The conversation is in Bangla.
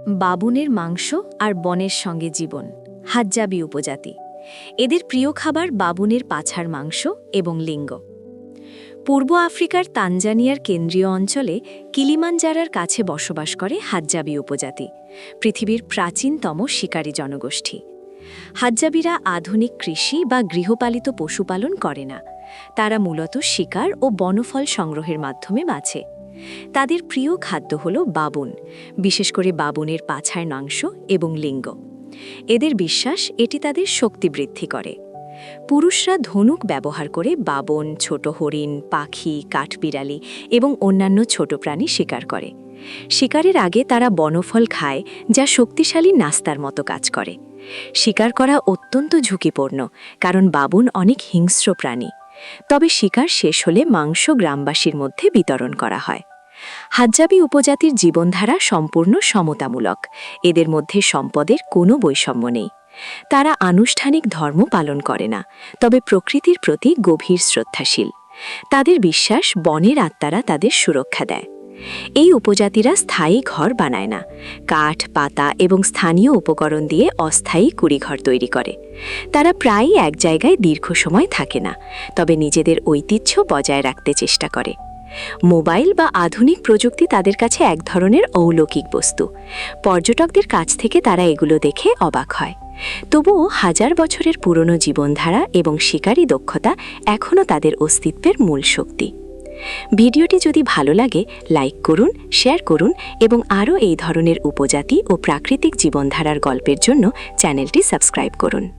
বাবুনের মাংস আর বনের সঙ্গে জীবন। হাজ্জাবি উপজাতি। এদের প্রিয় খাবার বাবুনের পাছার মাংস এবং লিঙ্গ। পূর্ব আফ্রিকার তানজানিয়ার কেন্দ্রীয় অঞ্চলে কিলিমানজারার কাছে বসবাস করে হাজ্জাবি উপজাতি, পৃথিবীর প্রাচীনতম শিকারী জনগোষ্ঠী। হাজ্জাবিরা আধুনিক কৃষি বা গৃহপালিত পশুপালন করে না। তারা মূলত শিকার ও বনফল সংগ্রহের মাধ্যমে বাঁচে। তাদের প্রিয় খাদ্য হল বাবুন, বিশেষ করে বাবুনের পাছার মাংস এবং লিঙ্গ। এদের বিশ্বাস এটি তাদের শক্তি বৃদ্ধি করে। পুরুষরা ধনুক ব্যবহার করে বাবন, ছোট হরিণ, পাখি, কাঠবিড়ালি এবং অন্যান্য ছোট প্রাণী শিকার করে। শিকারের আগে তারা বনফল খায়, যা শক্তিশালী নাস্তার মতো কাজ করে। শিকার করা অত্যন্ত ঝুঁকিপূর্ণ, কারণ বাবুন অনেক হিংস্র প্রাণী। তবে শিকার শেষ হলে মাংস গ্রামবাসীর মধ্যে বিতরণ করা হয়। হাজ্জাবি উপজাতির জীবনধারা সম্পূর্ণ সমতামূলক। এদের মধ্যে সম্পদের কোনো বৈষম্য নেই। তারা আনুষ্ঠানিক ধর্ম পালন করে না, তবে প্রকৃতির প্রতি গভীর শ্রদ্ধাশীল। তাদের বিশ্বাস বনের আত্মারা তাদের সুরক্ষা দেয়। এই উপজাতিরা স্থায়ী ঘর বানায় না, কাঠ, পাতা এবং স্থানীয় উপকরণ দিয়ে অস্থায়ী কুড়িঘর তৈরি করে। তারা প্রায়ই এক জায়গায় দীর্ঘ সময় থাকে না, তবে নিজেদের ঐতিহ্য বজায় রাখতে চেষ্টা করে। মোবাইল বা আধুনিক প্রযুক্তি তাদের কাছে এক ধরনের অলৌকিক বস্তু। পর্যটকদের কাছ থেকে তারা এগুলো দেখে অবাক হয়। তবুও হাজার বছরের পুরনো জীবনধারা এবং শিকারী দক্ষতা এখনও তাদের অস্তিত্বের মূল শক্তি। ভিডিওটি যদি ভালো লাগে, লাইক করুন, শেয়ার করুন এবং আরও এই ধরনের উপজাতি ও প্রাকৃতিক জীবনধারার গল্পের জন্য চ্যানেলটি সাবস্ক্রাইব করুন।